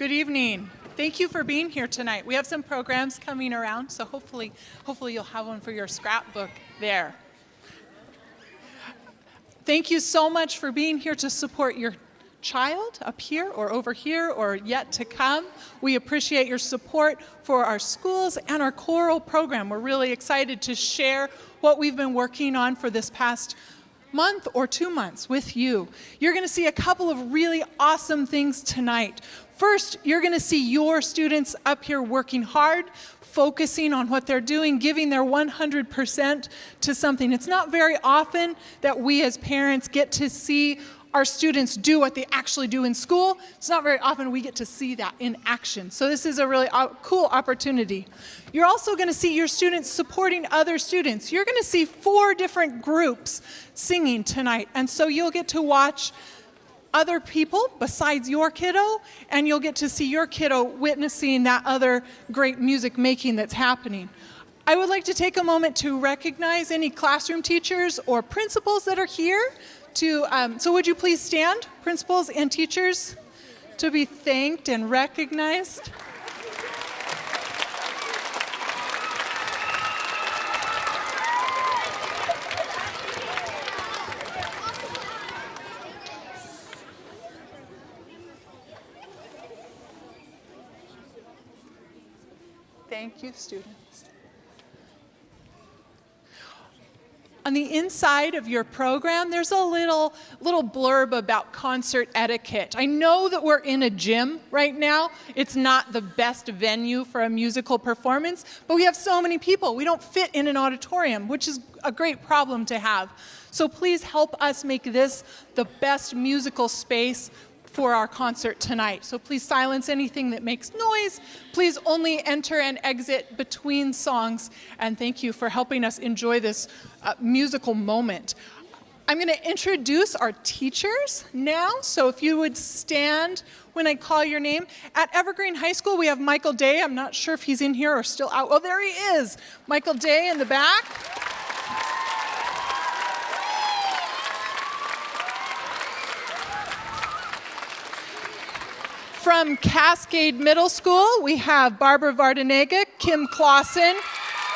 Good evening. Thank you for being here tonight. We have some programs coming around, so hopefully you'll have one for your scrapbook there. Thank you so much for being here to support your child up here or over here or yet to come. We appreciate your support for our schools and our choral program. We're really excited to share what we've been working on for this past month or 2 months with you. You're going to see a couple of really awesome things tonight. First, you're going to see your students up here working hard, focusing on what they're doing, giving their 100% to something. It's not very often that we as parents get to see our students do what they actually do in school. It's not very often we get to see that in action. So this is a really cool opportunity. You're also going to see your students supporting other students. You're going to see 4 different groups singing tonight. And so you'll get to watch other people besides your kiddo, and you'll get to see your kiddo witnessing that other great music making that's happening. I would like to take a moment to recognize any classroom teachers or principals that are here. So would you please stand, principals and teachers, to be thanked and recognized? Thank you, students. On the inside of your program, there's a little blurb about concert etiquette. I know that we're in a gym right now. It's not the best venue for a musical performance, but we have so many people. We don't fit in an auditorium, which is a great problem to have. So please help us make this the best musical space for our concert tonight. So please silence anything that makes noise. Please only enter and exit between songs. And thank you for helping us enjoy this musical moment. I'm going to introduce our teachers now. So if you would stand when I call your name. At Evergreen High School, we have Michael Day. I'm not sure if he's in here or still out. Oh, there he is. Michael Day in the back. From Cascade Middle School, we have Barbara Vardenega, Kim Clausen,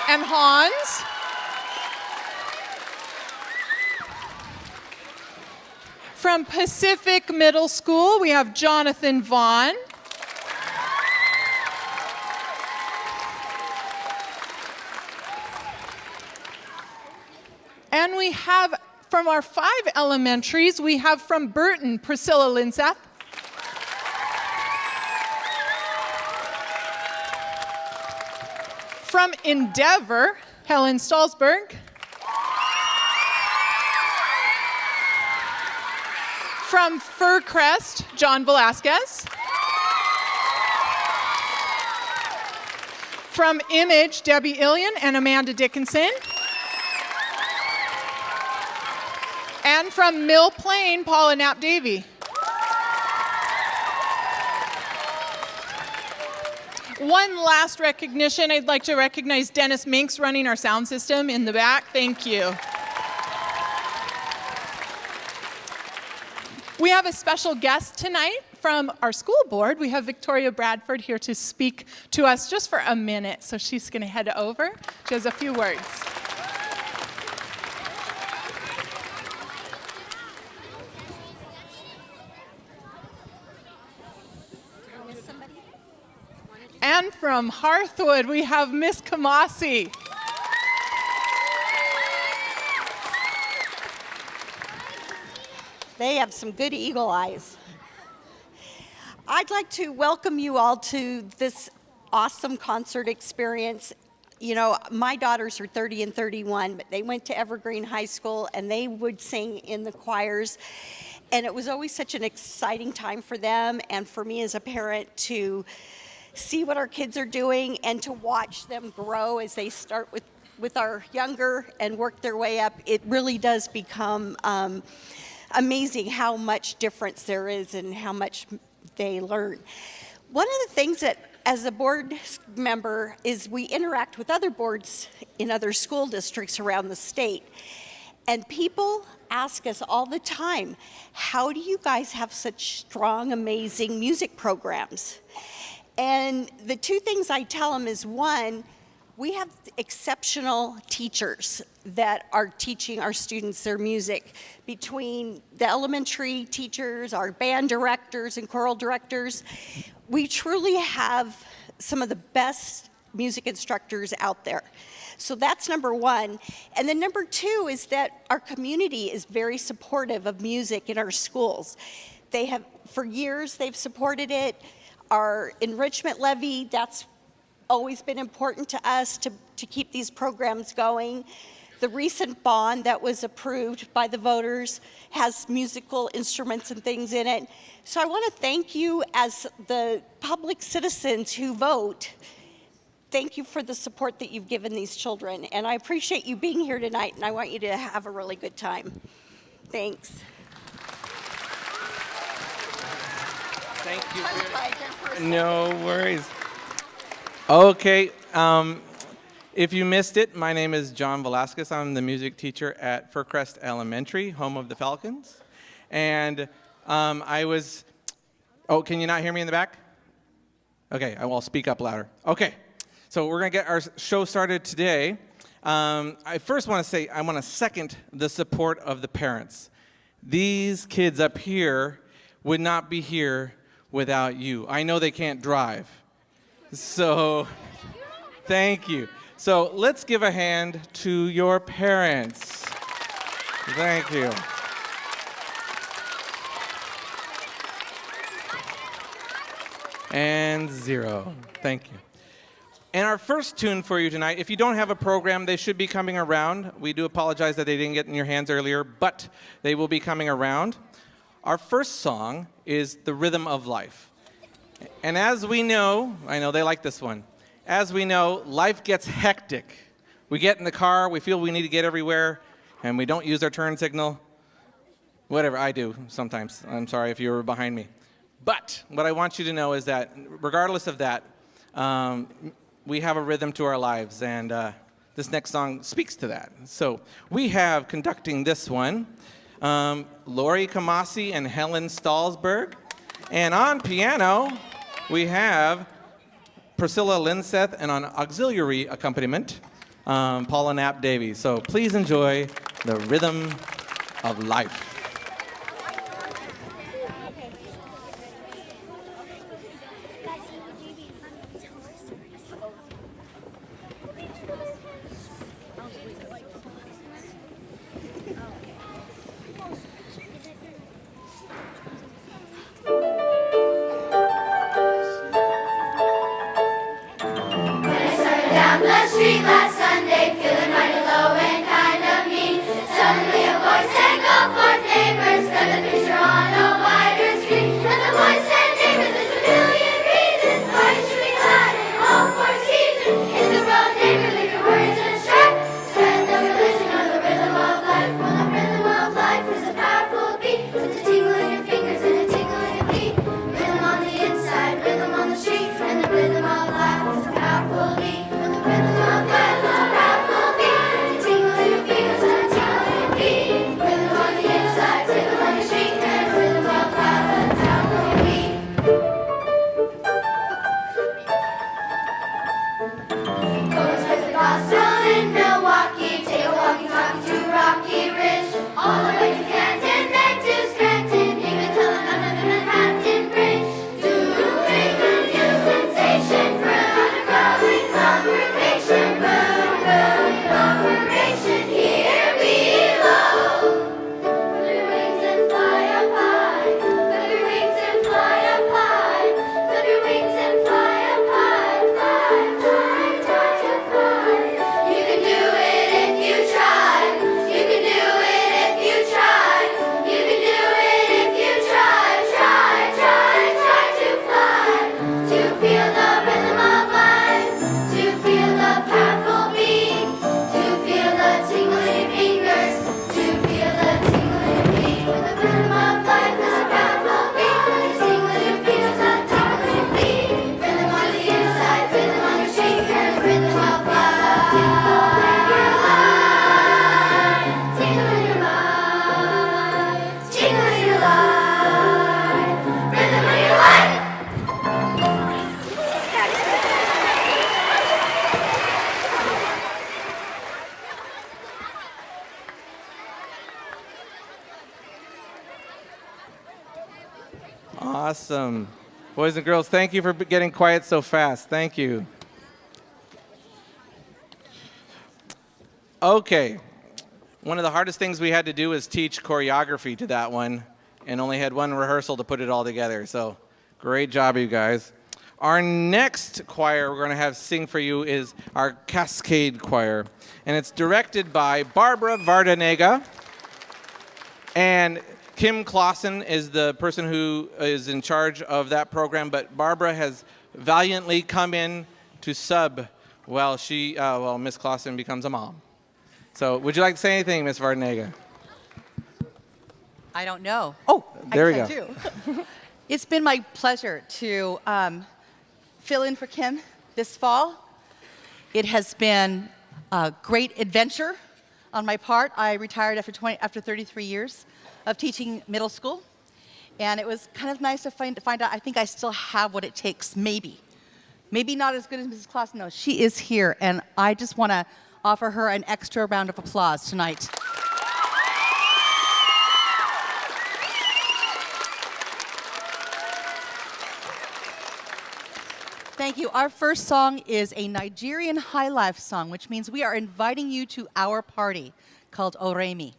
and Hans. From Pacific Middle School, we have Jonathan Vaughn. And we have, from our 5 elementaries, we have from Burton, Priscilla Linseth. From Endeavour, Helen Stolzberg. From Fircrest, John Velasquez. From Image, Debbie Illian and Amanda Dickinson. And from Mill Plain, Paula Knapp-Davey. One last recognition. I'd like to recognize Dennis Minks running our sound system in the back. Thank you. We have a special guest tonight from our school board. We have Victoria Bradford here to speak to us just for a minute. So she's going to head over. She has a few words. And from Hearthwood, we have Miss Kamasi. They have some good eagle eyes. I'd like to welcome you all to this awesome concert experience. You know, my daughters are 30 and 31, but they went to Evergreen High School and they would sing in the choirs. And it was always such an exciting time for them and for me as a parent to see what our kids are doing and to watch them grow as they start with our younger and work their way up. It really does become amazing how much difference there is and how much they learn. One of the things that as a board member is we interact with other boards in other school districts around the state. And people ask us all the time, how do you guys have such strong, amazing music programs? And the two things I tell them is, one, we have exceptional teachers that are teaching our students their music. Between the elementary teachers, our band directors and choral directors, we truly have some of the best music instructors out there. So that's number one. And then number two is that our community is very supportive of music in our schools. They have, for years, they've supported it. Our enrichment levy, that's always been important to us to keep these programs going. The recent bond that was approved by the voters has musical instruments and things in it. So I want to thank you as the public citizens who vote. Thank you for the support that you've given these children. And I appreciate you being here tonight, and I want you to have a really good time. Thanks. Thank you. No worries. Okay. If you missed it, my name is John Velasquez. I'm the music teacher at Fircrest Elementary, home of the Falcons. And oh, can you not hear me in the back? Okay, I will speak up louder. Okay, so we're going to get our show started today. I first want to say, I want to second the support of the parents. These kids up here would not be here without you. I know they can't drive. So, thank you. So, let's give a hand to your parents. Thank you. And 0. Thank you. And our first tune for you tonight, if you don't have a program, they should be coming around. We do apologize that they didn't get in your hands earlier, but they will be coming around. Our first song is The Rhythm of Life. And as we know, I know they like this one. As we know, life gets hectic. We get in the car, we feel we need to get everywhere, and we don't use our turn signal. Whatever, I do sometimes. I'm sorry if you were behind me. But what I want you to know is that regardless of that, we have a rhythm to our lives, and this next song speaks to that. So we have conducting this one, Lori Kamasi and Helen Stalsberg. And on piano, we have Priscilla Linseth, and on auxiliary accompaniment, Paula Knapp Davies. So please enjoy The Rhythm of Life. Rhythm of life is a powerful beat. With the rhythm of life. Awesome. Boys and girls, thank you for getting quiet so fast. Thank you. Okay. One of the hardest things we had to do was teach choreography to that one, and only had one rehearsal to put it all together. So great job, you guys. Our next choir we're going to have sing for you is our Cascade Choir, and it's directed by Barbara Vardanega. And Kim Clausen is the person who is in charge of that program, but Barbara has valiantly come in to sub while Miss Clausen becomes a mom. So would you like to say anything, Miss Vardanega? I don't know. Oh, There we I go. do. It's been my pleasure to fill in for Kim this fall. It has been a great adventure on my part. I retired after 33 years of teaching middle school, and it was kind of nice to find out I think I still have what it takes, maybe. Maybe not as good as Mrs. Clausen, though. She is here, and I just want to offer her an extra round of applause tonight. Thank you. Our first song is a Nigerian high life song, which means we are inviting you to our party called Oremi.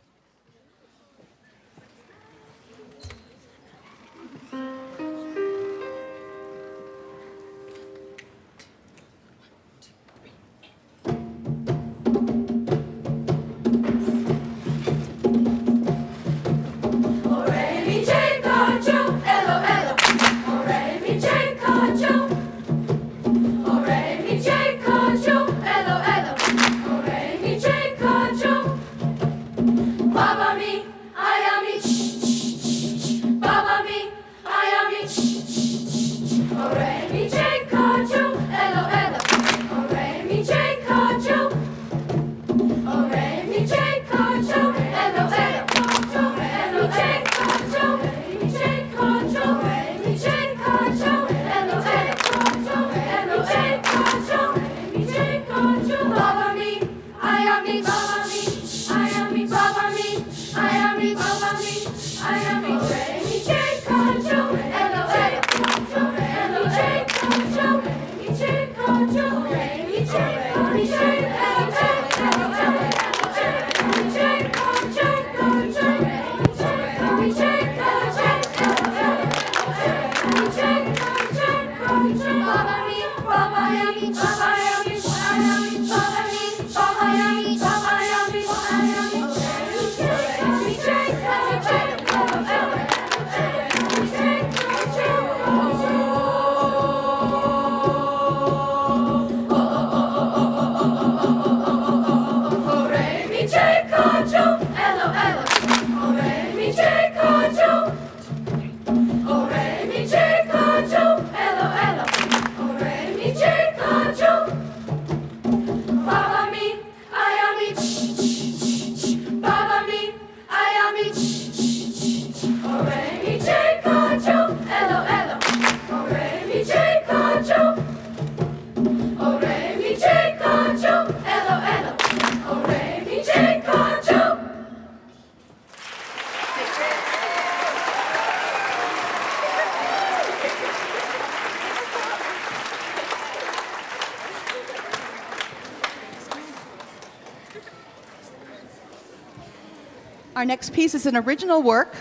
Our next piece is an original work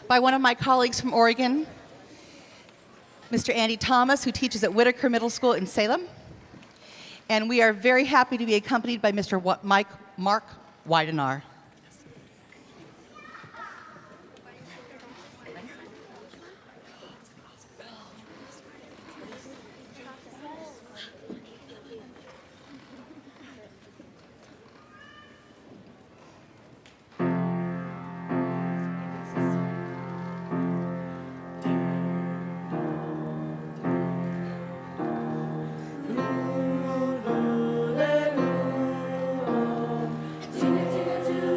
by one of my colleagues from Oregon, Mr. Andy Thomas, who teaches at Whitaker Middle School in Salem. And we are very happy to be accompanied by Mr. Mark Weidenar. Do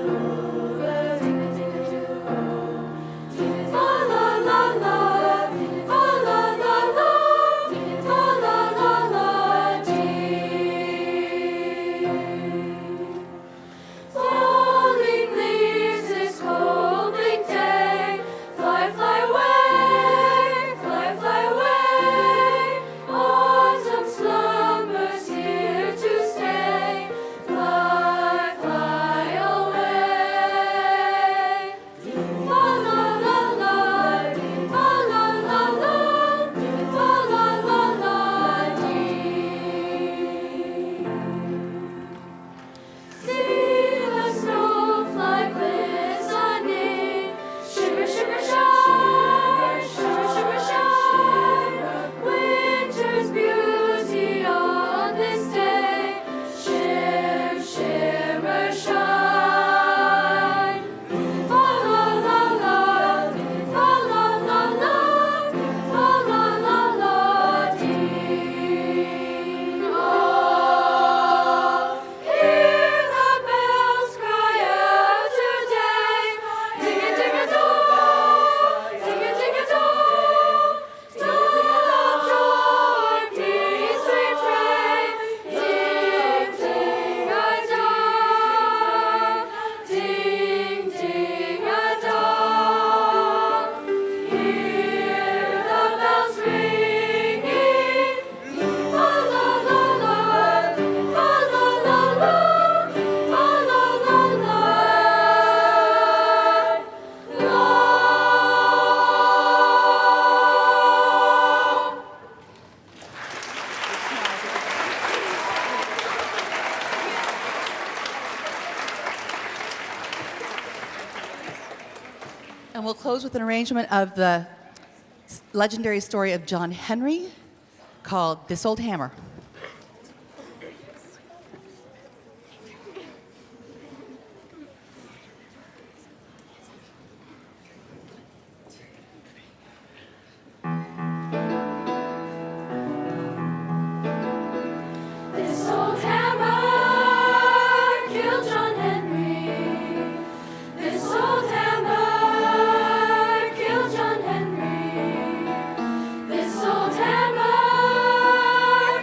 will close with an arrangement of the legendary story of John Henry called This Old Hammer. This old hammer killed John Henry. This old hammer killed John Henry. This old hammer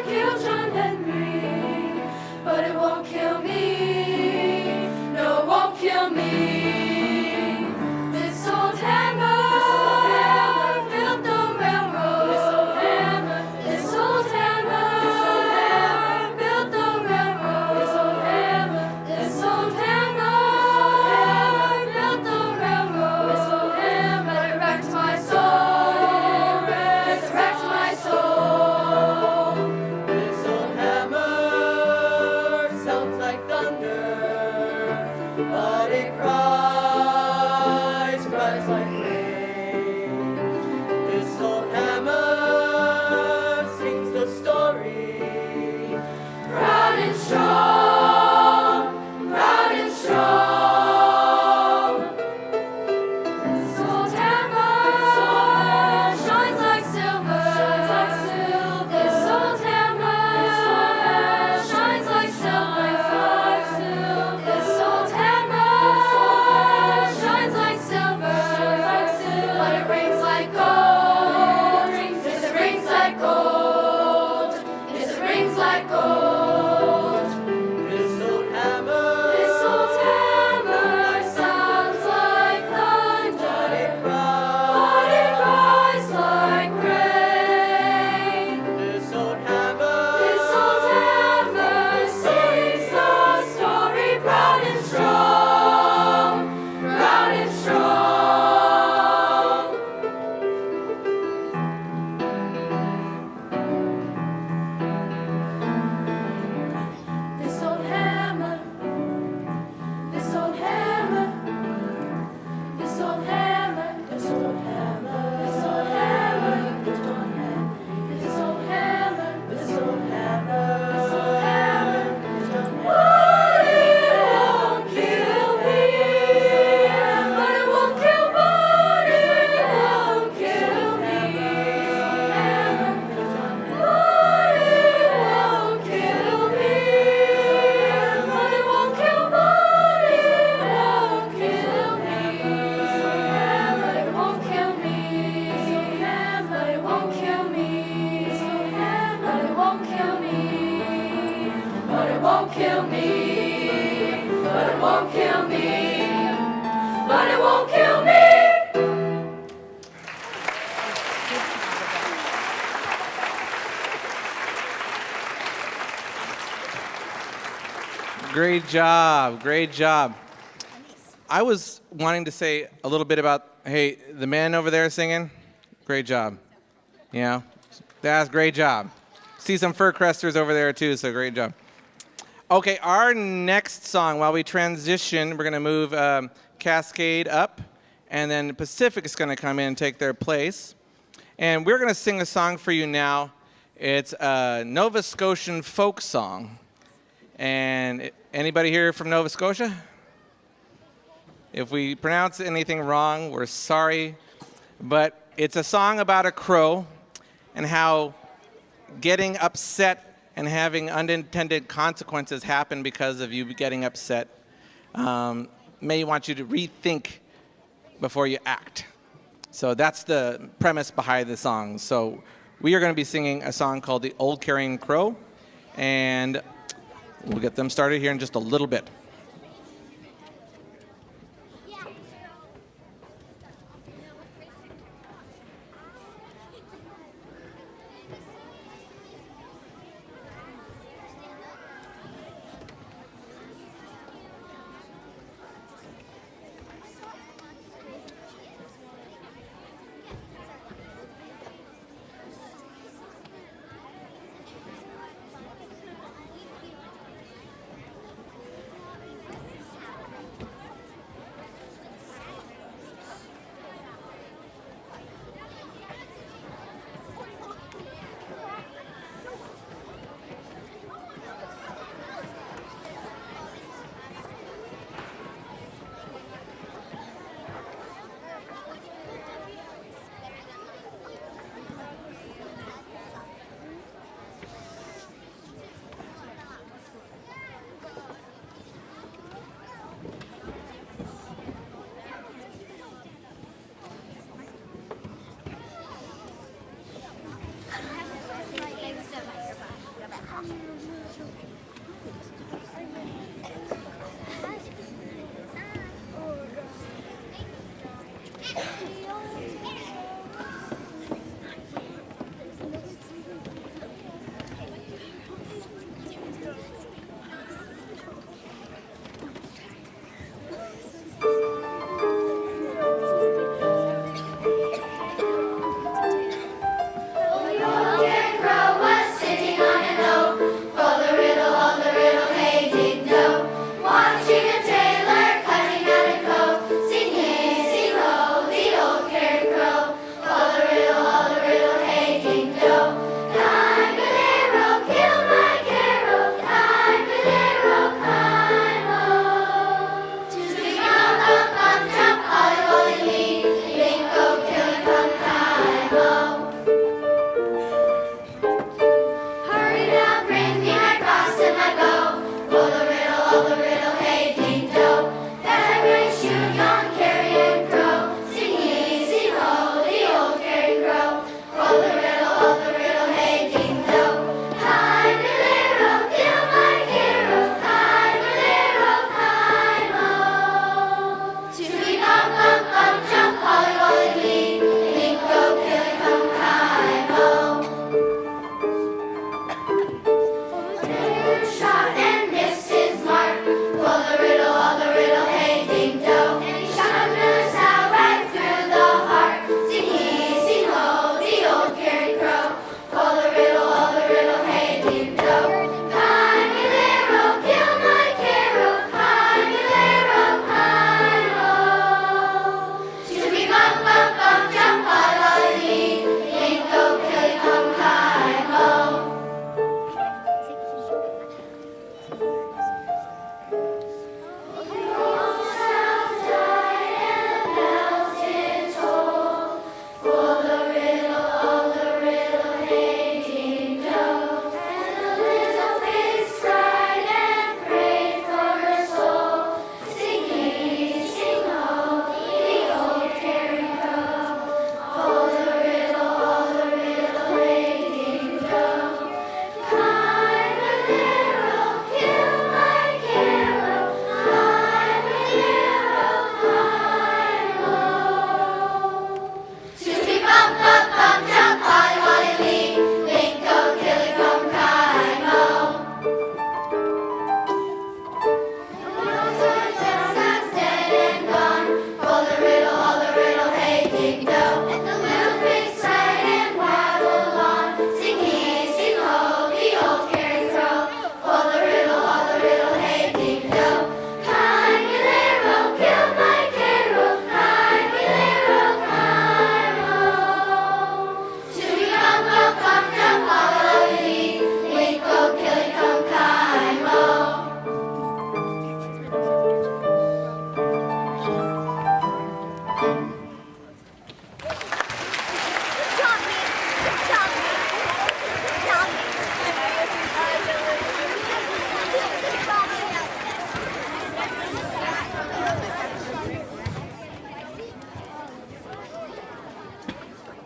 killed John Henry. But it won't kill me. No, it won't kill me. This old hammer built the railroad. This old hammer. This old hammer built the railroad. This old hammer. This old hammer built the railroad. This old hammer. But it wrecked my soul. It wrecked my soul. This old hammer sounds like thunder, but it cries like rain. This old hammer sings the story. Proud and strong, proud and strong. This old hammer shines like silver. This old hammer shines like silver. This old hammer shines like silver. But it rings like gold. Yes, it rings like gold. Yes, it rings like gold. This old hammer This old hammer sounds like thunder, but it cries like rain. This old This hammer old hammer sings the story, proud and strong, proud and strong. This old hammer, this old hammer, this old hammer, this old hammer, this old hammer, this old hammer, this old hammer, this old hammer, this old hammer. But it won't kill me. But it won't kill me. It won't kill me. But it won't kill me. But it won't kill me. But it won't kill me. But it won't kill me. But it won't kill me. But it won't kill me. But it won't kill me. But it won't kill me. Great job, great job. I was wanting to say a little bit about, hey, the man over there singing, great job. Yeah, that's great job. See some Fircresters over there too, so great job. Okay, our next song, while we transition, we're gonna move Cascade up, and then Pacific is gonna come in and take their place. And we're gonna sing a song for you now. It's a Nova Scotian folk song. And anybody here from Nova Scotia? If we pronounce anything wrong, we're sorry. But it's a song about a crow and how getting upset and having unintended consequences happen because of you getting upset. May want you to rethink before you act. So that's the premise behind the song. So we are going to be singing a song called The Old Carrying Crow, and we'll get them started here in just a little bit.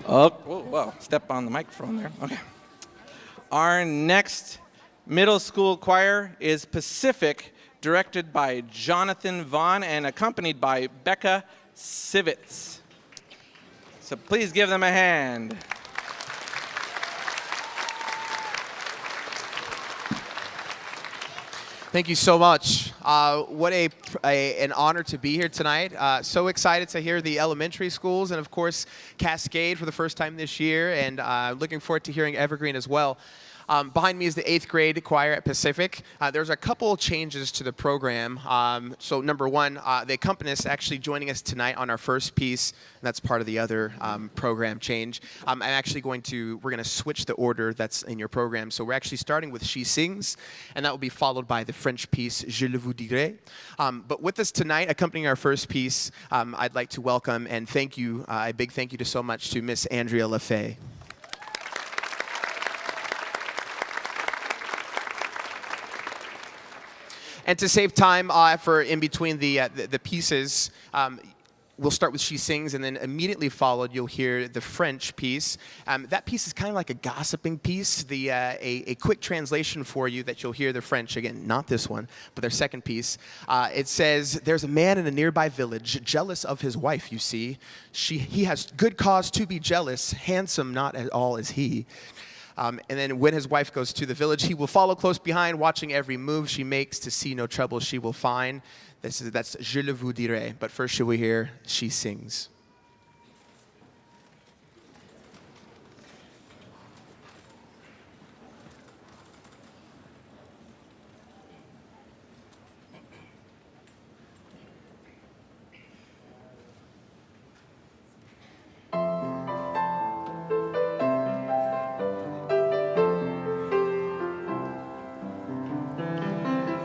Oh, whoa, step on the microphone there. Okay. Our next middle school choir is Pacific, directed by Jonathan Vaughn and accompanied by Becca Sivitz. So please give them a hand. Thank you so much. What an honor to be here tonight. So excited to hear the elementary schools and, of course, Cascade for the first time this year, and looking forward to hearing Evergreen as well. Behind me is the 8th grade choir at Pacific. There's a couple changes to the program. So number one, the accompanist actually joining us tonight on our first piece, and that's part of the other program change. we're going to switch the order that's in your program. So we're actually starting with She Sings, and that will be followed by the French piece, Je le vous dirai. But with us tonight, accompanying our first piece, I'd like to welcome and thank you, a big thank you so much to Miss Andrea LaFay. And to save time for in between the pieces, we'll start with She Sings, and then immediately followed, you'll hear the French piece. That piece is kind of like a gossiping piece. A quick translation for you that you'll hear the French, again, not this one, but their second piece. It says, there's a man in a nearby village, jealous of his wife, you see. He has good cause to be jealous, handsome not at all as he. And then when his wife goes to the village, he will follow close behind, watching every move she makes to see no trouble she will find. That's Je le vous dirai. But first, shall we hear She Sings?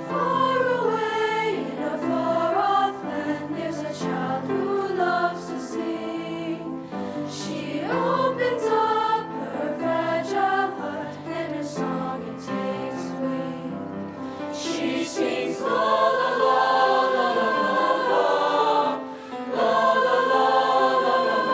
Far away in a far-off land, there's a child who loves to sing. She opens up her fragile heart, and her song it takes wing. She sings la la la la la la la la la la la la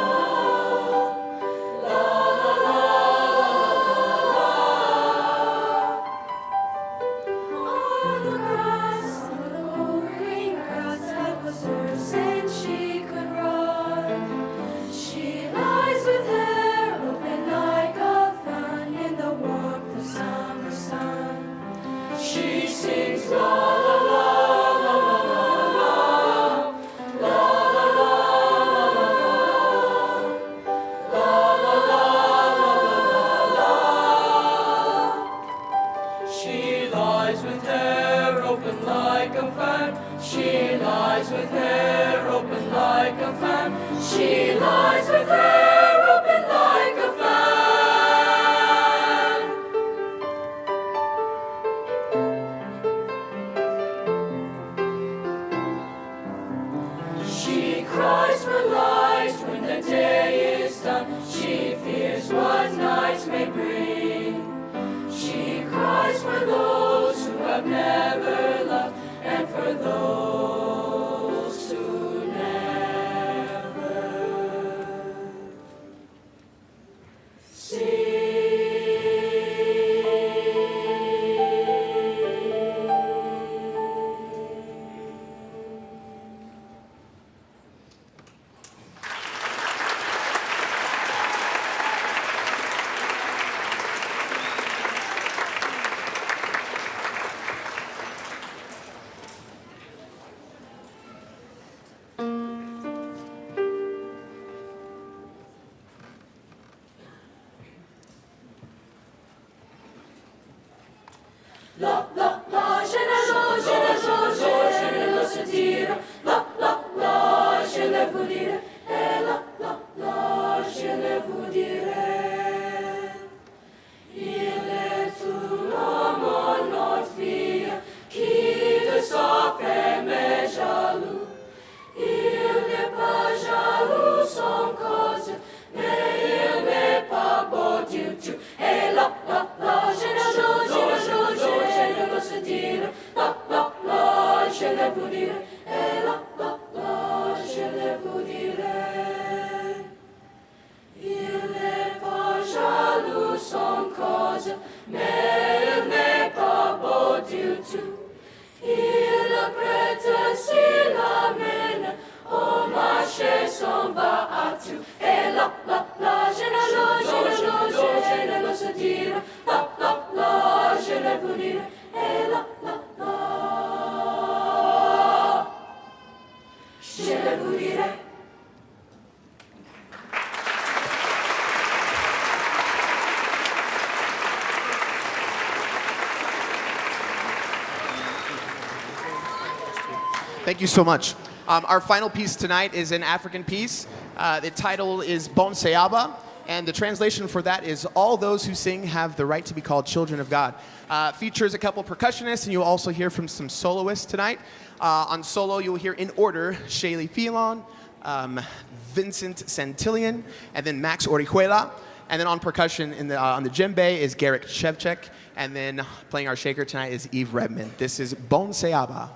on the grass, on the green grass that was hers, and she could run. She lies with hair open like a fan in the warmth of summer sun. She sings la la la la la la la la la la la la. She lies with hair open like a fan. She lies with hair open like a fan. She lies with hair open like a fan. She cries for light when the day is done. She fears what night may bring. She cries for those who have never loved, and for those who never La la la, je ne le sais dire. La la la, je le vous dirai. Et la la la, je le vous dirai. Il est tout l'homme en notre vie qui de sa femme est jaloux. Il n'est pas jaloux sans cause, mais il n'est pas beau du tout. Et la la la, je ne le sais dire. La la la, je le vous dirai. Et la la la, je le vous dirai. Il n'est pas jaloux sans cause, mais il n'est pas beau du tout. Il le prête s'il l'amène, au marché s'en va à tout. Et la la la, je ne le sais dire. La la la, je le vous dirai. Et la la la, je le vous dirai. Thank you so much. Our final piece tonight is an African piece. The title is Bon Seaba, and the translation for that is All Those Who Sing Have the Right to Be Called Children of God. Features a couple percussionists, and you'll also hear from some soloists tonight. On solo, you'll hear in order Shaylee Filon, Vincent Santillion, and then Max Orihuela. And then on percussion on the djembe is Garrick Shevchek, and then playing our shaker tonight is Eve Redman. This is Bon Seaba.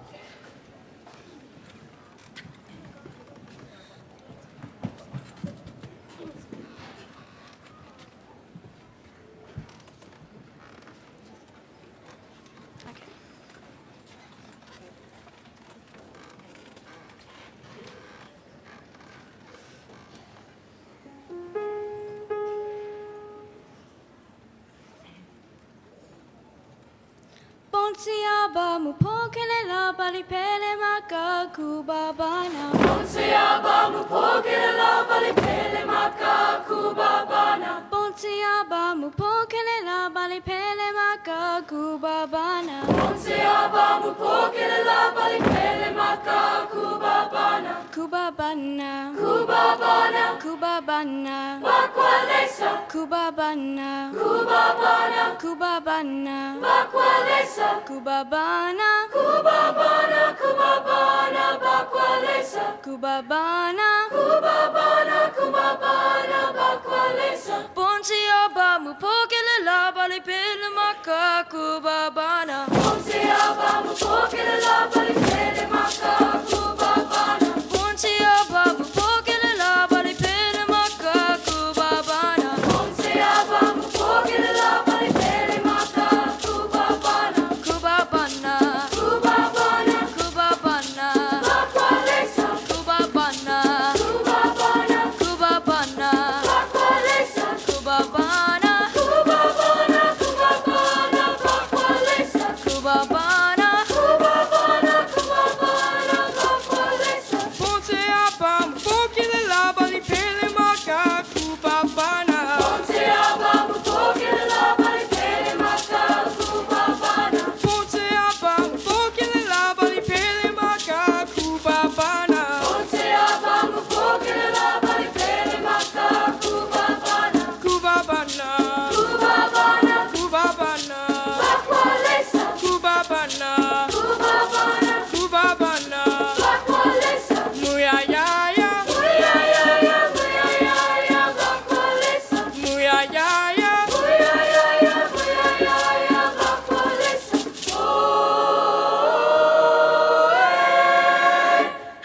Bonsiaba mupokele la bali pele maka kubabana. Bonsiaba mupokele la bali pele maka kubabana. Bonsiaba mupokele la bali pele maka kubabana. Bonsiaba mupokele la bali pele maka kubabana. Kubabana. Kubabana. Kubabana. Bakwalesa. Kubabana. Kubabana. Kubabana. Bakwalesa. Kubabana. Kubabana. Kubabana. Bakwalesa. Kubabana. Kubabana. Kubabana. Bakwalesa. Bonsiaba mupokele la bali pele maka kubabana. Bonsiaba mupokele la bali pele maka kubabana. Bonsiaba mupokele la bali pele maka kubabana. Bonsiaba mupokele la bali pele maka kubabana. Kubabana. Kubabana. Kubabana. Bakwalesa. Kubabana. Kubabana. Kubabana. Bakwalesa. Kubabana. Kubabana. Kubabana. Bakwalesa. Kubabana. Kubabana. Kubabana. Bakwalesa. Bonsiaba mupokele la bali pele maka kubabana. Bonsiaba mupokele la bali pele maka kubabana. Bonsiaba mupokele la bali pele maka kubabana. Bonsiaba mupokele la bali pele maka kubabana. Kubabana. Kubabana. Kubabana. Bakwalesa. Kubabana. Kubabana. Kubabana. Bakwalesa. Muyayaya. Muyayaya. Muyayaya. Bakwalesa. Muyayaya. Muyayaya. Muyayaya. Bakwalesa. Oh,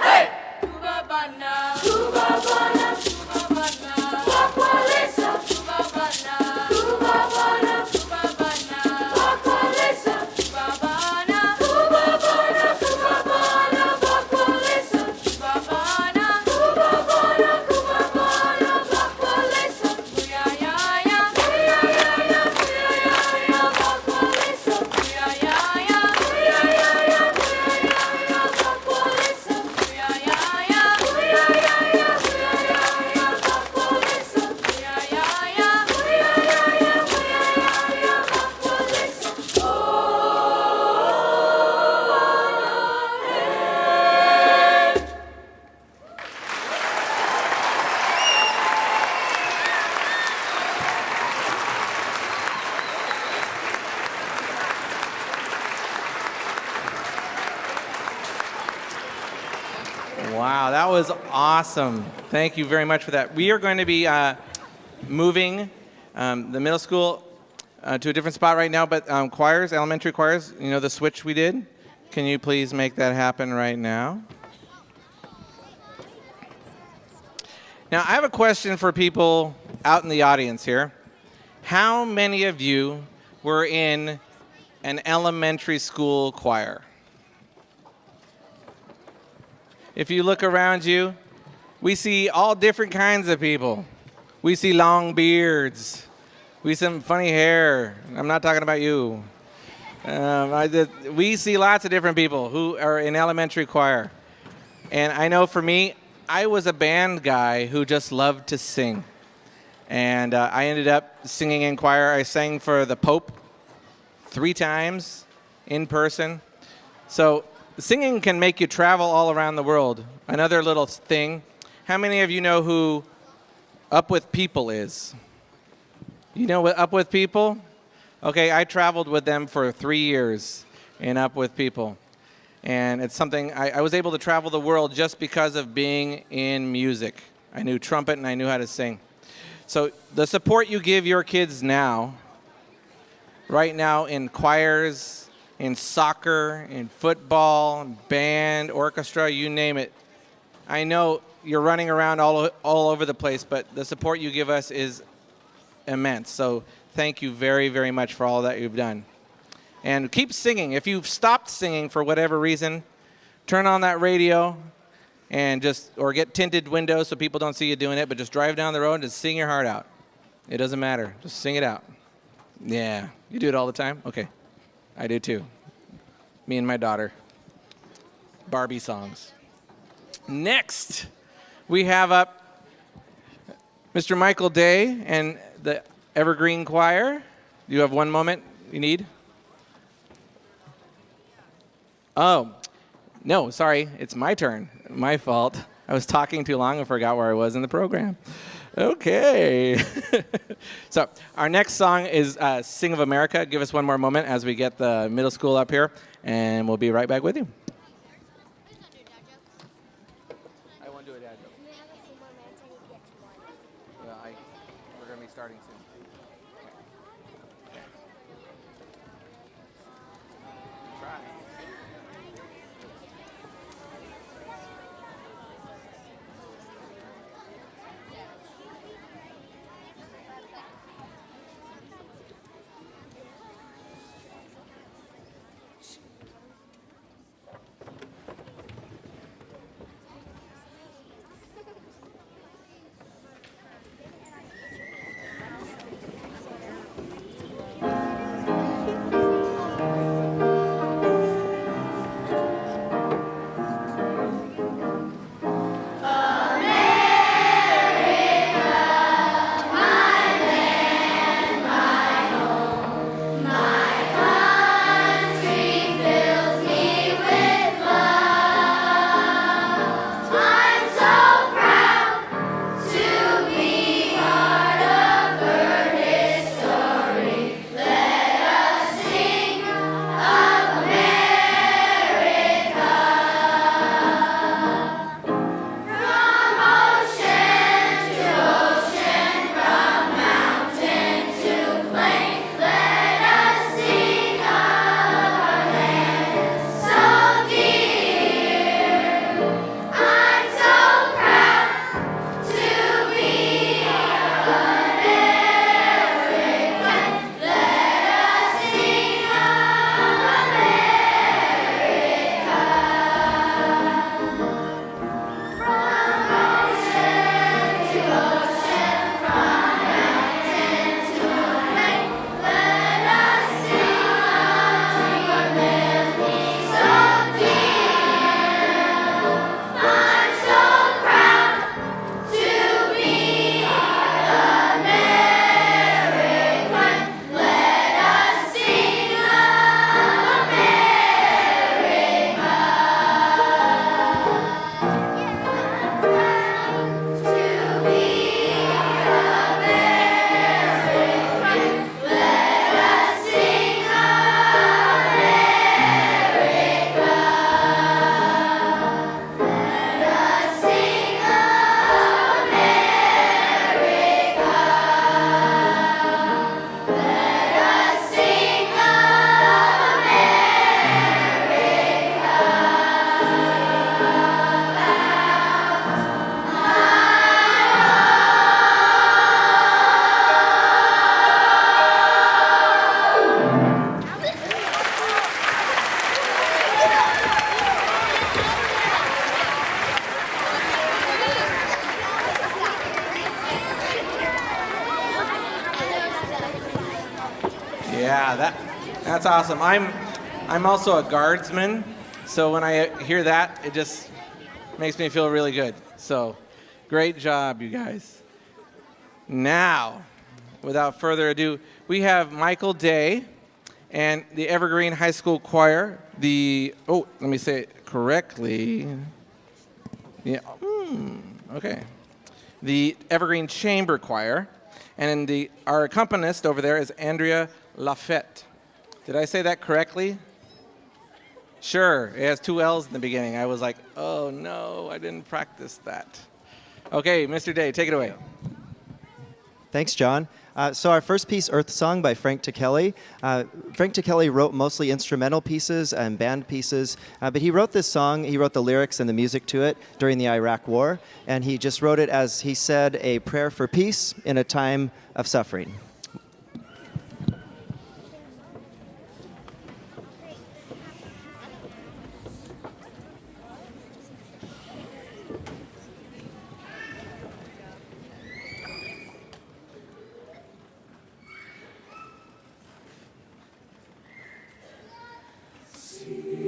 hey. Kubabana. Kubabana. Kubabana. Bakwalesa. Kubabana. Kubabana. Kubabana. Bakwalesa. Kubabana. Kubabana. Kubabana. Bakwalesa. Kubabana. Kubabana. Kubabana. Bakwalesa. Muyayaya. Muyayaya. Muyayaya. Bakwalesa. Muyayaya. Muyayaya. Muyayaya. Bakwalesa. Muyayaya. Muyayaya. Muyayaya. Bakwalesa. Muyayaya. Muyayaya. Muyayaya. Bakwalesa. Oh, hey. Wow, that was awesome. Thank you very much for that. We are going to be moving the middle school to a different spot right now, but choirs, elementary choirs, you know the switch we did? Can you please make that happen right now? Now, I have a question for people out in the audience here. How many of you were in an elementary school choir? If you look around you, we see all different kinds of people. We see long beards. We see some funny hair. I'm not talking about you. We see lots of different people who are in elementary choir. And I know for me, I was a band guy who just loved to sing. And I ended up singing in choir. I sang for the Pope 3 times in person. So singing can make you travel all around the world. Another little thing. How many of you know who Up With People is? You know what Up With People? Okay, I traveled with them for 3 years in Up With People. And it's something, I was able to travel the world just because of being in music. I knew trumpet and I knew how to sing. So the support you give your kids now, right now in choirs, in soccer, in football, band, orchestra, you name it. I know you're running around all over the place, but the support you give us is immense. So thank you very, very much for all that you've done. And keep singing. If you've stopped singing for whatever reason, turn on that radio and or get tinted windows so people don't see you doing it, but just drive down the road and just sing your heart out. It doesn't matter. Just sing it out. Yeah. You do it all the time? Okay. I do too. Me and my daughter. Barbie songs. Next, we have up Mr. Michael Day and the Evergreen Choir. Do you have one moment you need? Oh, no, sorry. It's my turn. My fault. I was talking too long and forgot where I was in the program. Okay. So our next song is Sing of America. Give us one more moment as we get the middle school up here, and we'll be right back with you. I won't do a dad joke. Well, we're going to be starting soon. Try. Yeah, that's awesome. I'm also a guardsman, so when I hear that, it just makes me feel really good. So, great job, you guys. Now, without further ado, we have Michael Day and the Evergreen High School Choir. Let me say it correctly. Yeah. Okay. The Evergreen Chamber Choir, and our accompanist over there is Andrea Lafette. Did I say that correctly? Sure, it has 2 L's in the beginning. I was like, oh no, I didn't practice that. Okay, Mr. Day, take it away. Thanks, John. So our first piece, Earth Song by Frank Tekeli. Frank Tekeli wrote mostly instrumental pieces and band pieces, but he wrote this song, he wrote the lyrics and the music to it during the Iraq War, and he just wrote it as, he said, a prayer for peace in a time of suffering. See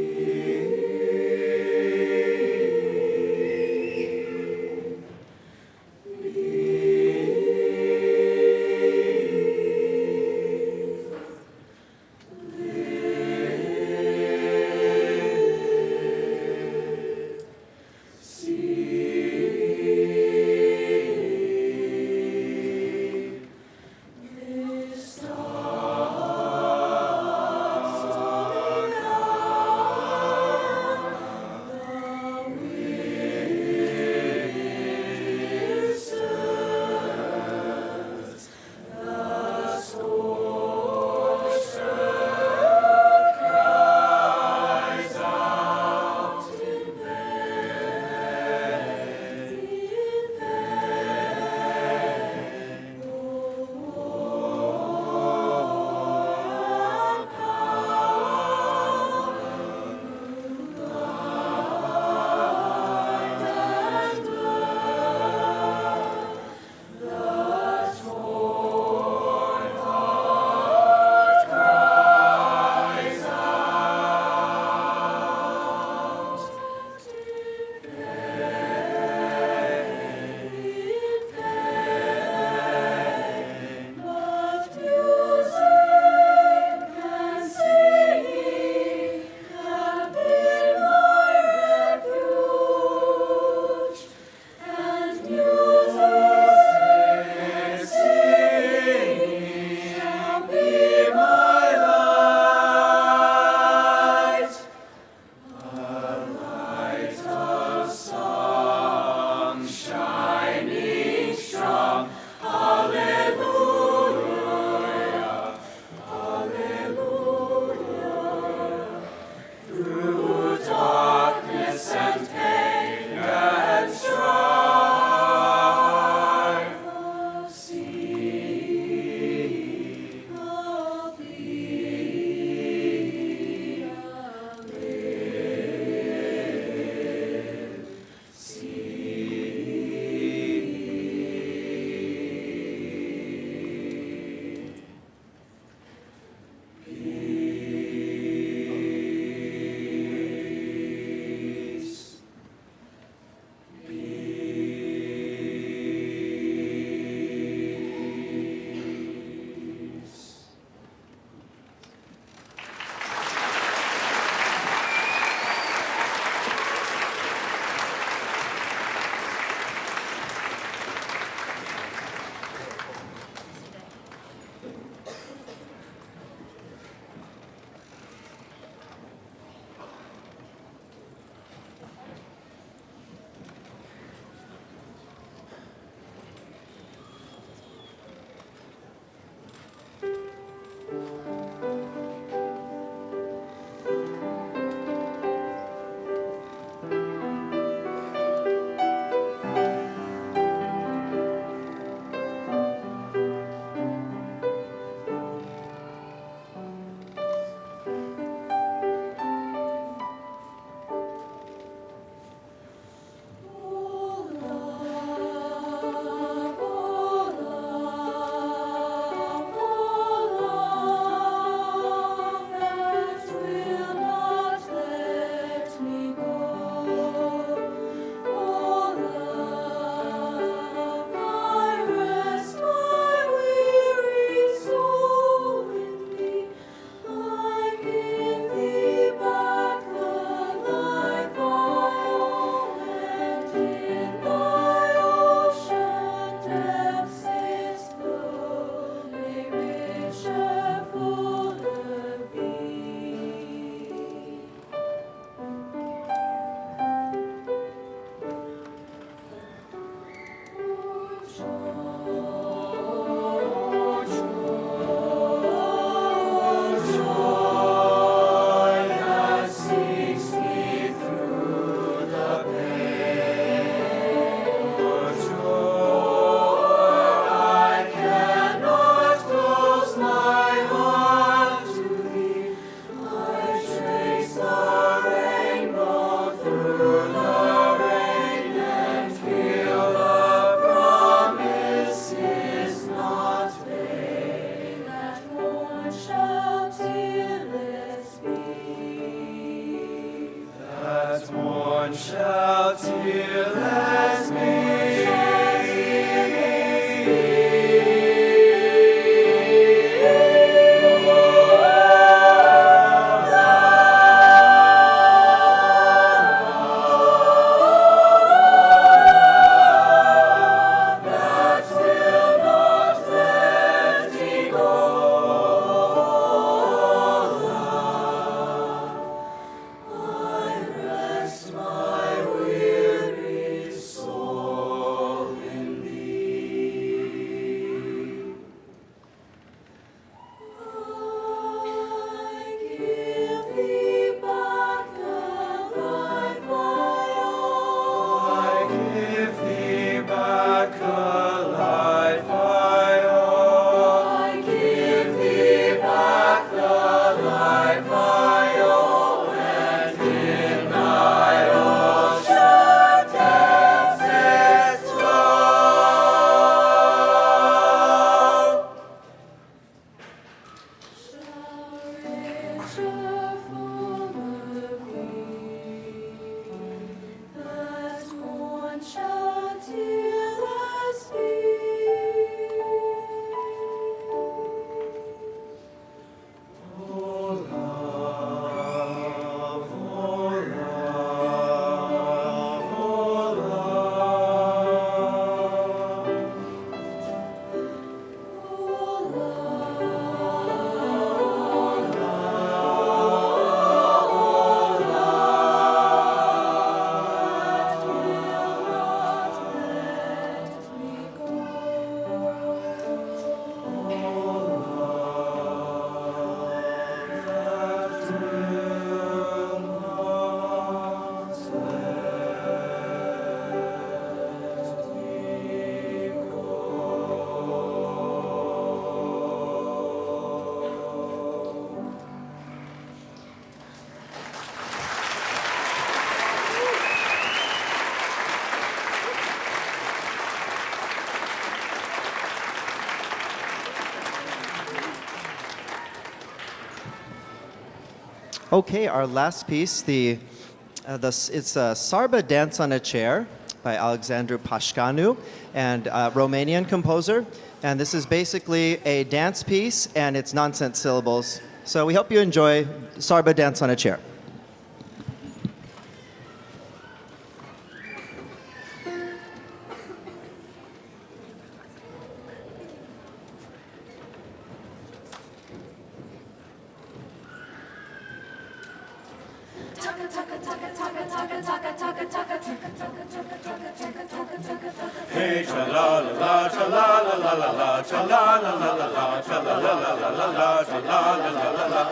shall tearless be. Okay, our last piece, it's a Sarba Dance on a Chair by Alexandru Pașcanu, and Romanian composer. And this is basically a dance piece, and it's nonsense syllables. So we hope you enjoy Sarba Dance on a Chair. Hey, cha la la la, cha la la la la la, cha la la la la la, cha la la la la la la, cha la la la la la.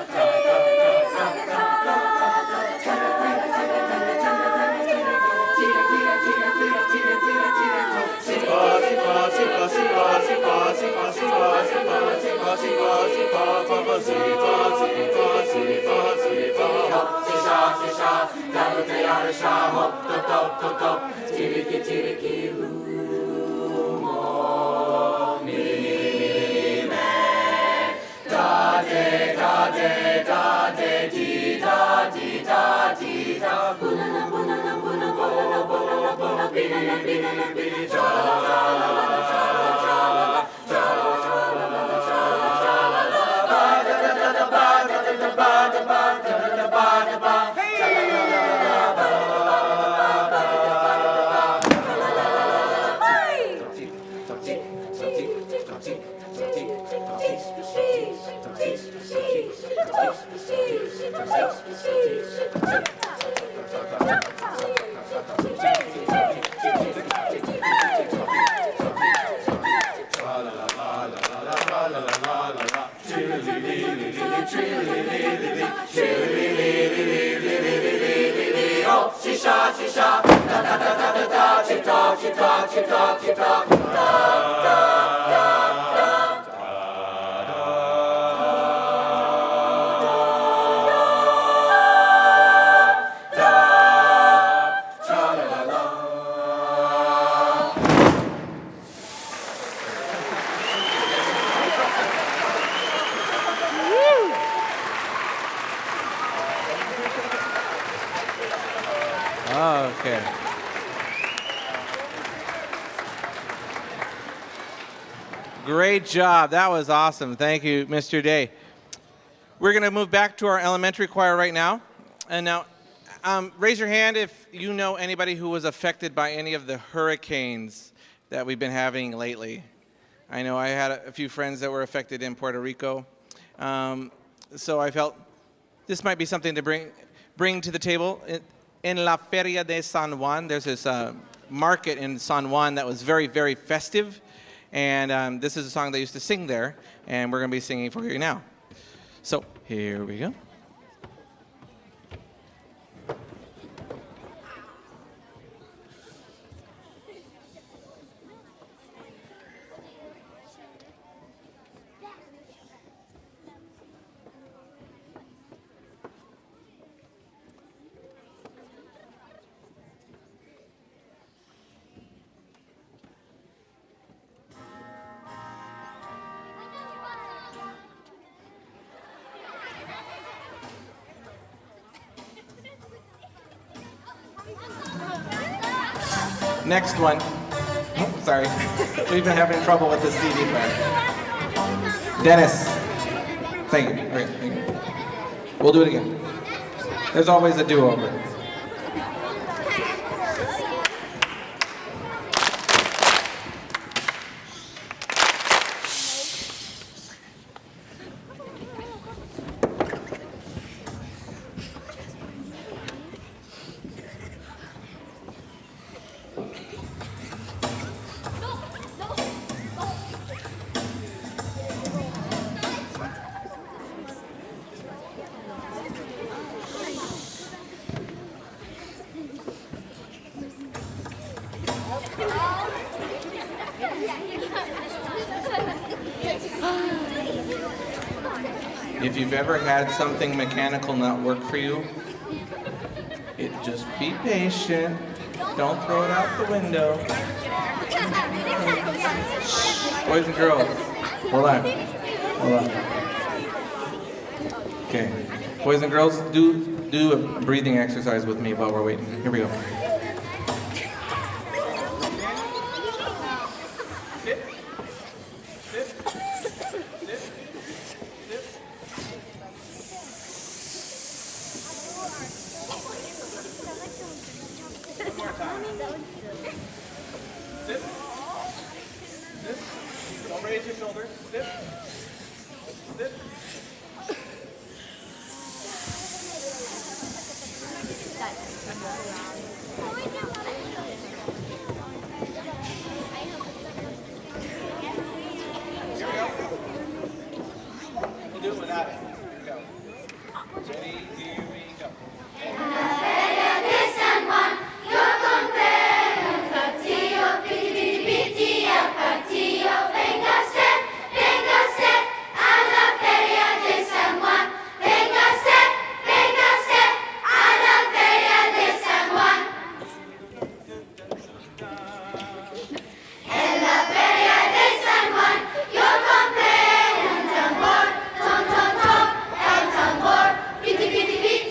Okay. Great job. That was awesome. Thank you, Mr. Day. We're going to move back to our elementary choir right now. And now, raise your hand if you know anybody who was affected by any of the hurricanes that we've been having lately. I know I had a few friends that were affected in Puerto Rico. So I felt this might be something to bring to the table. In La Feria de San Juan, there's this market in San Juan that was very, very festive. And this is a song they used to sing there, and we're going to be singing for you now. So here we go. Next one. Oh, sorry. We've been having trouble with this CD player. Dennis. Thank you. All right, thank you. We'll do it again. There's always a do-over. If you've ever had something mechanical not work for you, just be patient. Don't throw it out the window. Shh. Boys and girls, hold on. Hold on. Okay. Boys and girls, do a breathing exercise with me while we're waiting. Here we go. Raise your shoulders. Sit. Sit. We'll do it without it. Here we go. Ready? Here we go. Piti, piti, piti.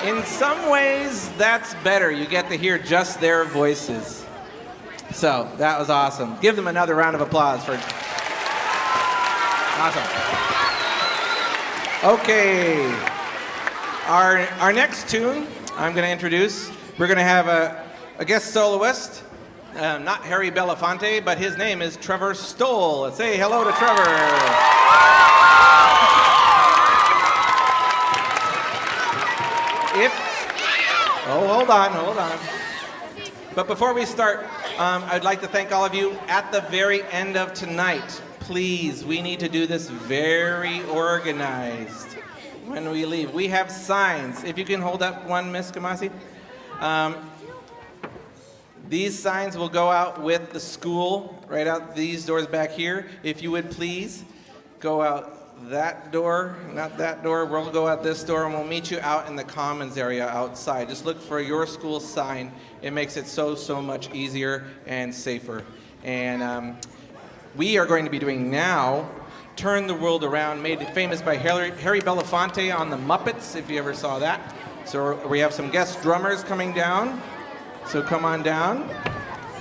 In some ways, that's better. You get to hear just their voices. So that was awesome. Give them another round of applause for. Awesome. Okay. Our next tune I'm going to introduce. We're going to have a guest soloist. Not Harry Belafonte, but his name is Trevor Stoll. Let's say hello to Trevor. Hold on. But before we start, I'd like to thank all of you at the very end of tonight. Please, we need to do this very organized when we leave. We have signs. If you can hold up one, Miss Kamasi. These signs will go out with the school, right out these doors back here. If you would please go out that door, not that door. We'll go out this door and we'll meet you out in the commons area outside. Just look for your school sign. It makes it so much easier and safer. And we are going to be doing now Turn the World Around, made famous by Harry Belafonte on the Muppets, if you ever saw that. So we have some guest drummers coming down. So come on down.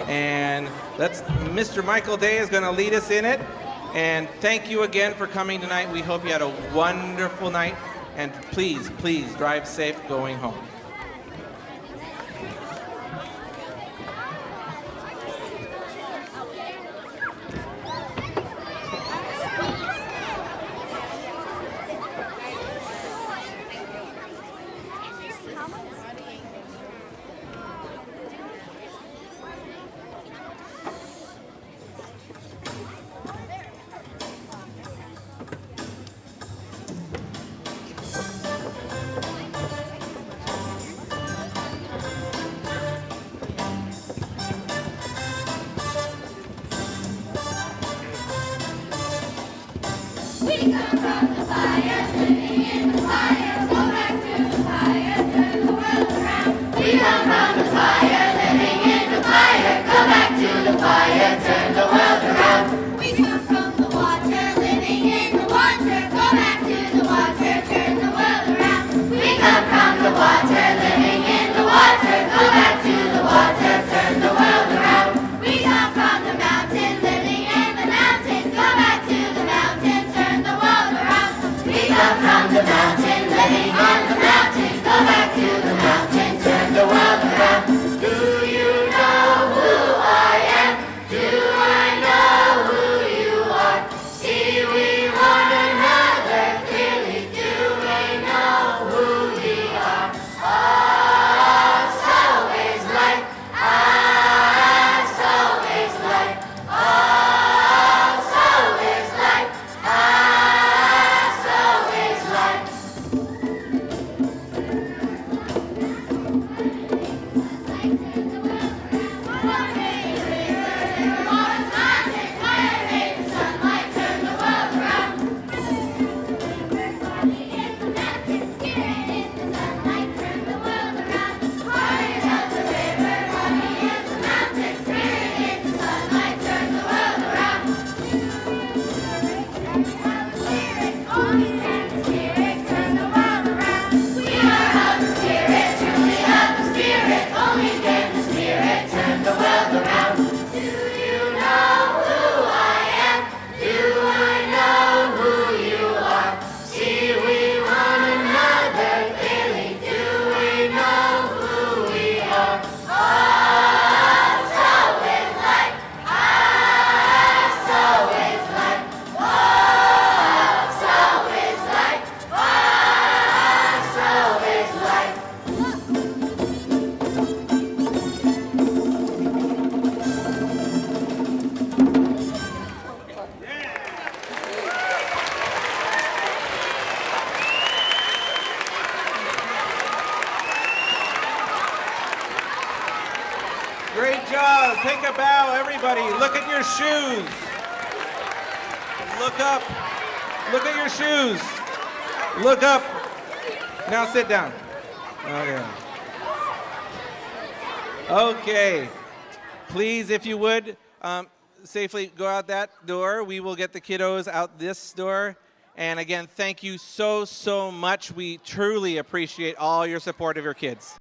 And Mr. Michael Day is going to lead us in it. And thank you again for coming tonight. We hope you had a wonderful night. And please drive safe going home. We come from the fire, living in the fire. Go back to the fire, turn the world around. We come from the fire, living in the fire. Go back to the fire, turn the world around. We come from the water, living in the water. Go back to the water, turn the world around. We come from the water, living in the water. Go back to the water, turn the world around. We come from the mountain, living in the mountain. Go back to the mountain, turn the world around. We come from the mountain, living on the mountain. Go back to the mountain, turn the world around. Do you know who I am? Do I know who you are? See we one another clearly. Do we know who we are? Oh, so is life. Ah, so is life. Oh, so is life. Ah, so is life. One day the river, waters mountain, fire made the sunlight turn the world around. Body is the mountain, spirit is the sunlight turn the world around. Heart of the river, body is the mountain, spirit is the sunlight turn the world around. Spirit, only can the spirit turn the world around. We are of the spirit, truly of the spirit, only can the spirit turn the world around. Do you know who I am? Do I know who you are? See we one another clearly. Do we know who we are? Oh, so is life. Ah, so is life. Oh, so is life. Ah, so is life. Great job. Take a bow, everybody. Look at your shoes. Look up. Look at your shoes. Look up. Now sit down. Okay. Please, if you would, safely go out that door. We will get the kiddos out this door. And again, thank you so, so much. We truly appreciate all your support of your kids.